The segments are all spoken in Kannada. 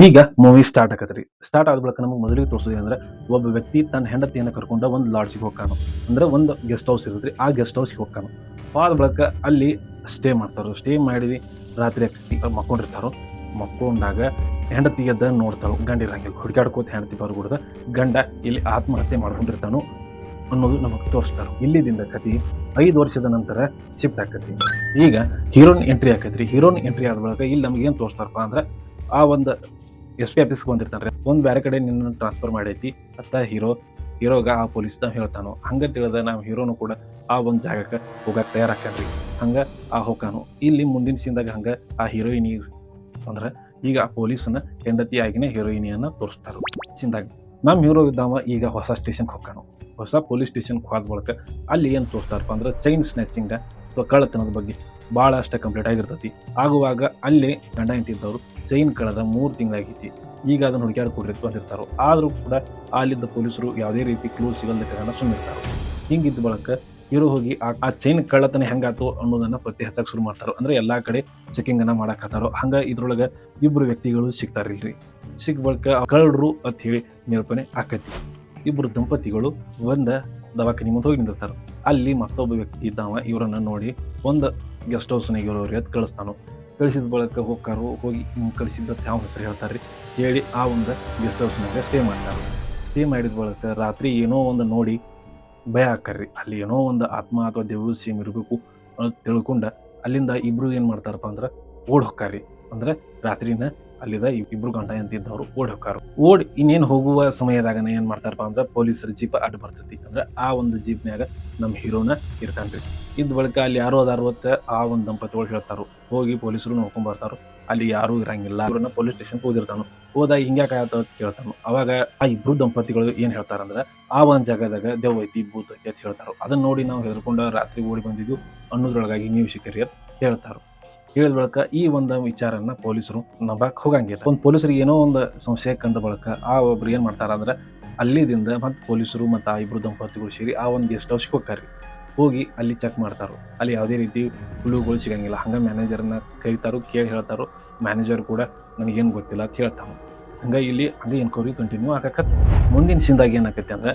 ಈಗ ಮೂವಿ ಸ್ಟಾರ್ಟ್ ಆಕತ್ರಿ. ಸ್ಟಾರ್ಟ್ ಆದ ಬಳಿಕ ನಮಗೆ ಮೊದಲಿಗೆ ತೋರಿಸೋದು ಅಂದ್ರೆ ಒಬ್ಬ ವ್ಯಕ್ತಿ ತನ್ನ ಹೆಂಡತಿಯನ್ನು ಕರ್ಕೊಂಡ ಒಂದು ಲಾಡ್ಜ್ಗೆ ಹೋಗ್ತಾನು. ಅಂದ್ರೆ ಒಂದು ಗೆಸ್ಟ್ ಹೌಸ್ ಇರ್ತೈತ್ರಿ, ಆ ಗೆಸ್ಟ್ ಹೌಸ್ಗೆ ಹೋಗ್ತಾನು. ಹೋದ ಬಳಿಕ ಅಲ್ಲಿ ಸ್ಟೇ ಮಾಡ್ತಾರೋ. ಸ್ಟೇ ಮಾಡಿ ರಾತ್ರಿ ಮಕ್ಕೊಂಡಿರ್ತಾರೋ. ಮಕ್ಕೊಂಡಾಗ ಹೆಂಡತಿ ಎದ್ದ ನೋಡ್ತಾರೋ, ಗಂಡ ಇರಂಗಿಲ್ಲ. ಹುಡುಕಾಡ್ಕೋತ ಹೆಂಡತಿ ಬರ್ಬಿಡ್ದ ಗಂಡ ಇಲ್ಲಿ ಆತ್ಮಹತ್ಯೆ ಮಾಡ್ಕೊಂಡಿರ್ತಾನು ಅನ್ನೋದು ನಮಗೆ ತೋರಿಸ್ತಾರೋ. ಇಲ್ಲಿದಿಂದ ಕತಿ 5 ವರ್ಷದ ನಂತರ ಶಿಫ್ಟ್ ಆಕತಿ. ಈಗ ಹೀರೋನ್ ಎಂಟ್ರಿ ಆಕತ್ರಿ. ಹೀರೋನ್ ಎಂಟ್ರಿ ಆದ ಬಳಿಕ ಇಲ್ಲಿ ನಮ್ಗೆ ಏನ್ ತೋರಿಸ್ತಾರಪ್ಪ ಅಂದ್ರೆ ಆ ಒಂದು SP ಆಫೀಸ್ಗೆ ಬಂದಿರ್ತಾನ್ರಿ. ಒಂದ್ ಬೇರೆ ಕಡೆ ನಿನ್ನ ಟ್ರಾನ್ಸ್ಫರ್ ಮಾಡೈತಿ ಅಂತ ಹೀರೋಗ ಆ ಪೊಲೀಸ್ದ ಹೇಳ್ತಾನು. ಹಂಗ ತಿಳಿದ ನಾವು ಹೀರೋನು ಕೂಡ ಆ ಒಂದ್ ಜಾಗಕ್ಕೆ ಹೋಗಕ್ ತಯಾರಾಕನ್ರಿ. ಹಂಗ ಆ ಹೋಗಾನು. ಇಲ್ಲಿ ಮುಂದಿನ ಸೀನ್ದಾಗ ಹಂಗ ಆ ಹೀರೋಯಿನಿ ಅಂದ್ರ ಈಗ ಆ ಪೊಲೀಸನ ಹೆಂಡತಿ ಆಗಿನೇ ಹೀರೋಯಿನಿಯನ್ನ ತೋರಿಸ್ತಾರ ಸೀನ್ದಾಗ. ನಮ್ ಹೀರೋ ಇದ್ದಾವ ಈಗ ಹೊಸ ಸ್ಟೇಷನ್ಗೆ ಹೋಗಾನು. ಹೊಸ ಪೊಲೀಸ್ ಸ್ಟೇಷನ್ಗೆ ಹೋದ ಬಳಿಕ ಅಲ್ಲಿ ಏನ್ ತೋರಿಸ್ತಾರಪ್ಪ ಅಂದ್ರೆ ಚೈನ್ ಸ್ನ್ಯಾಚಿಂಗ್ ಅಥವಾ ಕಳ್ಳತನದ ಬಗ್ಗೆ ಭಾಳ ಅಷ್ಟ ಕಂಪ್ಲೀಟ್ ಆಗಿರ್ತೈತಿ. ಆಗುವಾಗ ಅಲ್ಲಿ ಗಂಡ ಹೆಂಡತಿದ್ದವರು ಚೈನ್ ಕಳೆದ 3 ತಿಂಗಳಾಗೈತಿ. ಈಗ ಅದನ್ನ ಹುಡುಕ್ಯಾಡ್ಕೊಡ್ರಿ ಬಂದಿರ್ತಾರೋ. ಆದ್ರೂ ಕೂಡ ಅಲ್ಲಿದ್ದ ಪೊಲೀಸರು ಯಾವುದೇ ರೀತಿ ಕ್ಲೂ ಸಿಗಲ್ದ ಕಾರಣ ಸುಮ್ಮಿರ್ತಾರೋ. ಹಿಂಗಿದ್ದ ಬಳಕ ಹೀರೋ ಹೋಗಿ ಆ ಚೈನ್ ಕಳ್ಳತನ ಹೆಂಗಾತು ಅನ್ನೋದನ್ನ ಪತ್ತೆ ಹಚ್ಚಕ್ ಶುರು ಮಾಡ್ತಾರೋ. ಅಂದ್ರೆ ಎಲ್ಲಾ ಕಡೆ ಚೆಕಿಂಗ್ ಅನ್ನ ಮಾಡಾಕತ್ತಾರೋ. ಹಂಗ ಇದ್ರೊಳಗ ಇಬ್ರು ವ್ಯಕ್ತಿಗಳು ಸಿಗ್ತಾರಿಲ್ರಿ. ಸಿಕ್ಕ ಬಳಿಕ ಕಳ್ಳರು ಅಂತ ಹೇಳಿ ನಿರೂಪಣೆ ಆಕತಿ. ಇಬ್ರು ದಂಪತಿಗಳು ಒಂದ ದವಾಖಾನೆ ಮುಂದೆ ಹೋಗಿ ನಿಂದಿರ್ತಾರ. ಅಲ್ಲಿ ಮತ್ತೊಬ್ಬ ವ್ಯಕ್ತಿ ಇದ್ದಾವ ಇವರನ್ನ ನೋಡಿ ಒಂದು ಗೆಸ್ಟ್ ಹೌಸ್ನಾಗ ಇರೋರಿಗೆ ಅಂತ ಕಳಿಸ್ತಾನು. ಕಳಿಸಿದ ಬಳಿಕ ಹೋಗಿ ಕಳಿಸಿದ್ದ ಯಾವ ಹೆಸರು ಹೇಳ್ತಾರ್ರಿ ಹೇಳಿ ಆ ಒಂದು ಗೆಸ್ಟ್ ಹೌಸ್ನಾಗ ಸ್ಟೇ ಮಾಡ್ತಾರೆ. ಸ್ಟೇ ಮಾಡಿದ ಬಳಿಕ ರಾತ್ರಿ ಏನೋ ಒಂದು ನೋಡಿ ಭಯ ಆಕ್ಕಾರ್ರಿ. ಅಲ್ಲಿ ಏನೋ ಒಂದು ಆತ್ಮ ಅಥವಾ ದೇವ್ರ ಸೇಮ್ ಇರಬೇಕು ಅಂತ ತಿಳ್ಕೊಂಡ ಅಲ್ಲಿಂದ ಇಬ್ರು ಏನ್ ಮಾಡ್ತಾರಪ್ಪ ಅಂದ್ರ ಓಡ್ ಹೊಕ್ಕಾರ್ರಿ. ಅಂದ್ರೆ ರಾತ್ರಿನ ಅಲ್ಲಿದ ಇಬ್ರು ಗಂಡ ಅಂತಿದ್ದವ್ರು ಓಡ್ ಹೊಕ್ಕಾರು. ಓಡ್ ಇನ್ನೇನ್ ಹೋಗುವ ಸಮಯದಾಗನ ಏನ್ ಮಾಡ್ತಾರಪ್ಪ ಅಂದ್ರ ಪೊಲೀಸರ ಜೀಪ್ ಅಡ್ಡ ಬರ್ತೈತಿ. ಅಂದ್ರೆ ಆ ಒಂದು ಜೀಪ್ನ್ಯಾಗ ನಮ್ ಹೀರೋನ ಇರ್ತಾನ್ರಿ. ಇದ್ ಬಳಿಕ ಅಲ್ಲಿ ಯಾರೋ ಅದಾರ್ವತ್ತ ಆ ಒಂದು ದಂಪತಿಗಳು ಹೇಳ್ತಾರು. ಹೋಗಿ ಪೊಲೀಸರು ನೋಡ್ಕೊಂಡ್ ಬರ್ತಾರು. ಅಲ್ಲಿ ಯಾರು ಇರಂಗಿಲ್ಲ. ಇವ್ರನ್ನ ಪೊಲೀಸ್ ಸ್ಟೇಷನ್ ಹೋದಿರ್ತಾನು. ಹೋದಾಗ ಹಿಂಗ್ಯಾಕ ಆತ ಅಂತ ಕೇಳ್ತಾನು. ಅವಾಗ ಆ ಇಬ್ರು ದಂಪತಿಗಳು ಏನ್ ಹೇಳ್ತಾರಂದ್ರ ಆ ಒಂದ್ ಜಾಗದಾಗ ದೆವ್ವ ಐತಿ ಭೂತ ಐತಿ ಅಂತ ಹೇಳ್ತಾರು. ಅದನ್ನ ನೋಡಿ ನಾವು ಹೆದರ್ಕೊಂಡ ರಾತ್ರಿ ಓಡಿ ಬಂದಿದ್ವು ಅನ್ನೋದ್ರೊಳಗಾಗಿ ನೀವು ಶಿಕಾರಿ ಅಂತ ಹೇಳ್ತಾರು. ಹೇಳಿದ ಬಳಿಕ ಈ ಒಂದು ವಿಚಾರನ್ನ ಪೊಲೀಸರು ನಂಬಕ್ ಹೋಗಂಗಿಲ್ಲ. ಒಂದು ಪೊಲೀಸರಿಗೆ ಏನೋ ಒಂದು ಸಂಶಯ ಕಂಡ ಬಳಿಕ ಆ ಒಬ್ರು ಏನ್ ಮಾಡ್ತಾರ ಅಂದ್ರೆ ಅಲ್ಲಿದಿಂದ ಮತ್ತೆ ಪೊಲೀಸರು ಮತ್ತು ಆ ಇಬ್ರು ದಂಪತಿಗಳು ಸೇರಿ ಆ ಒಂದು ಗೆಸ್ಟ್ ಹೌಸ್ಗೆ ಹೋಗ್ತಾರ್ರಿ. ಹೋಗಿ ಅಲ್ಲಿ ಚೆಕ್ ಮಾಡ್ತಾರೋ. ಅಲ್ಲಿ ಯಾವುದೇ ರೀತಿ ಕ್ಲೂಗಳು ಸಿಗಂಗಿಲ್ಲ. ಹಂಗ ಮ್ಯಾನೇಜರ್ನ ಕರೀತಾರೋ, ಕೇಳಿ ಹೇಳ್ತಾರೋ. ಮ್ಯಾನೇಜರ್ ಕೂಡ ನನಗೇನು ಗೊತ್ತಿಲ್ಲ ಅಂತ ಹೇಳ್ತಾನು. ಹಂಗ ಇಲ್ಲಿ ಹಂಗ ಎನ್ಕ್ವೈರಿ ಕಂಟಿನ್ಯೂ ಆಗಾಕತ್ತಿ. ಮುಂದಿನ ಸೀನ್ದಾಗ ಏನಾಕತಿ ಅಂದ್ರೆ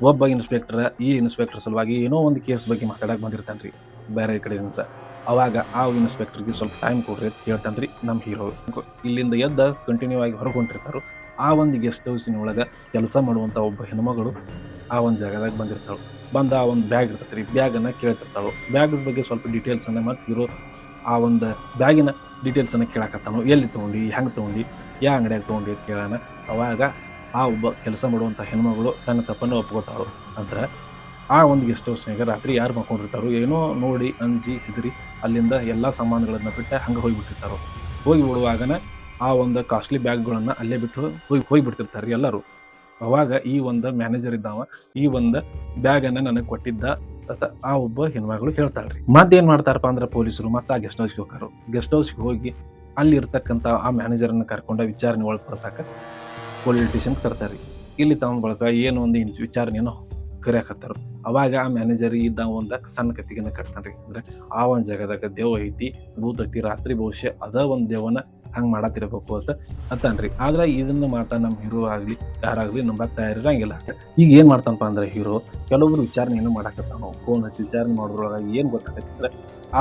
ಒಬ್ಬ ಇನ್ಸ್ಪೆಕ್ಟರ್ ಸಲುವಾಗಿ ಏನೋ ಒಂದು ಕೇಸ್ ಬಗ್ಗೆ ಮಾತಾಡಕ್ ಬಂದಿರ್ತಾನ್ರಿ ಬೇರೆ ಕಡೆಯಿಂದ. ಅವಾಗ ಆ ಇನ್ಸ್ಪೆಕ್ಟರ್ಗೆ ಸ್ವಲ್ಪ ಟೈಮ್ ಕೊಡ್ರಿ ಅಂತ ಹೇಳ್ತಾನ್ರಿ ನಮ್ಮ ಹೀರೋ. ಇಲ್ಲಿಂದ ಎದ್ದ ಕಂಟಿನ್ಯೂ ಆಗಿ ಹೊರಗೆ ಹೊಂಟಿರ್ತಾರೋ. ಆ ಒಂದು ಗೆಸ್ಟ್ ಹೌಸಿನ ಒಳಗ ಕೆಲಸ ಮಾಡುವಂತ ಒಬ್ಬ ಹೆಣ್ಮಗಳು ಆ ಒಂದು ಜಾಗದಾಗ ಬಂದಿರ್ತಾಳು. ಬಂದ ಆ ಒಂದು ಬ್ಯಾಗ್ ಇರ್ತೈತ್ರಿ. ಬ್ಯಾಗನ್ನ ಕೇಳ್ತಿರ್ತಾಳು. ಬ್ಯಾಗ್ ಬಗ್ಗೆ ಸ್ವಲ್ಪ ಡೀಟೇಲ್ಸ್ ಅನ್ನ ಮತ್ತೆ ಹೀರೋ ಆ ಒಂದು ಬ್ಯಾಗಿನ ಡೀಟೇಲ್ಸ್ ಅನ್ನ ಕೇಳಾಕತ್ತಾನು. ಎಲ್ಲಿ ತಗೊಂಡಿ, ಹೆಂಗ್ ತಗೊಂಡಿ, ಯಾವ ಅಂಗಡಿಯಾಗ ತಗೊಂಡಿ ಅಂತ ಕೇಳಾನ. ಅವಾಗ ಆ ಒಬ್ಬ ಕೆಲಸ ಮಾಡುವಂತ ಹೆಣ್ಮಗಳು ತನ್ನ ತಪ್ಪನ್ನು ಒಪ್ಕೋತಾಳು. ನಂತರ ಆ ಒಂದು ಗೆಸ್ಟ್ ಹೌಸ್ನಾಗ ರಾತ್ರಿ ಯಾರು ಮಕ್ಕೊಂಡಿರ್ತಾರೋ ಏನೋ ನೋಡಿ ಅಂಜಿ ಹೆದರಿ ಅಲ್ಲಿಂದ ಎಲ್ಲಾ ಸಾಮಾನುಗಳನ್ನ ಬಿಟ್ಟು ಹಂಗ ಹೋಗ್ಬಿಟ್ಟಿರ್ತಾರೋ. ಹೋಗಿ ಬಿಡುವಾಗನ ಆ ಒಂದು ಕಾಸ್ಟ್ಲಿ ಬ್ಯಾಗ್ಗಳನ್ನ ಅಲ್ಲೇ ಬಿಟ್ಟು ಹೋಗ್ಬಿಡ್ತಿರ್ತಾರ್ರಿ ಎಲ್ಲರೂ. ಅವಾಗ ಈ ಒಂದು ಮ್ಯಾನೇಜರ್ ಇದ್ದಾವ ಈ ಒಂದು ಬ್ಯಾಗ್ ಅನ್ನ ನನಗೆ ಕೊಟ್ಟಿದ್ದ ಅಂತ ಆ ಒಬ್ಬ ಹೆಣ್ಮಗಳು ಹೇಳ್ತಾಳ್ರಿ. ಮತ್ತೇನ್ ಮಾಡ್ತಾರಪ್ಪ ಅಂದ್ರೆ ಪೊಲೀಸರು ಮತ್ತೆ ಆ ಗೆಸ್ಟ್ ಹೌಸ್ಗೆ ಹೋಗಾರು. ಗೆಸ್ಟ್ ಹೌಸ್ಗೆ ಹೋಗಿ ಅಲ್ಲಿ ಇರ್ತಕ್ಕಂಥ ಆ ಮ್ಯಾನೇಜರ್ನ ಕರ್ಕೊಂಡ ವಿಚಾರಣೆ ಒಳಪಡಿಸಾಕ ಪೊಲೀಸ್ ಸ್ಟೇಷನ್ ತರ್ತಾರ್ರಿ. ಇಲ್ಲಿ ತಗೊಂಡ್ ಬಳಕ ಏನು ಒಂದು ವಿಚಾರಣೆಯನ್ನು ಕರಿಯಾಕತ್ತಾರ. ಅವಾಗ ಆ ಮ್ಯಾನೇಜರ್ ಇದ್ದ ಒಂದ ಸಣ್ಣ ಕತ್ತಿಗೆನ ಕಟ್ತಾನ್ರಿ. ಅಂದ್ರೆ ಆ ಒಂದ್ ಜಾಗದಾಗ ದೇವ್ ಐತಿ, ಭೂತ ಐತಿ, ರಾತ್ರಿ ಬಹುಶಃ ಅದ ಒಂದ್ ದೇವನ ಹಂಗ್ ಮಾಡತ್ತಿರಬೇಕು ಅಂತ ಅಂತಾನ್ರಿ. ಆದ್ರ ಇದನ್ನ ಮಾತ ನಮ್ ಹೀರೋ ಆಗ್ಲಿ ಯಾರಾಗ್ಲಿ ನಂಬಕ್ ತಯಾರಿರಂಗಿಲ್ಲ. ಈಗ ಏನ್ ಮಾಡ್ತಾನಪ್ಪ ಅಂದ್ರೆ ಹೀರೋ ಕೆಲವೊಬ್ರು ವಿಚಾರಣೆಯನ್ನು ಮಾಡಾಕತ್ತಾನು. ಫೋನ್ ಹಚ್ಚಿ ವಿಚಾರಣೆ ಮಾಡೋದ್ರೊಳಗೆ ಏನ್ ಗೊತ್ತಾಗತ್ತೆ ಅಂದ್ರೆ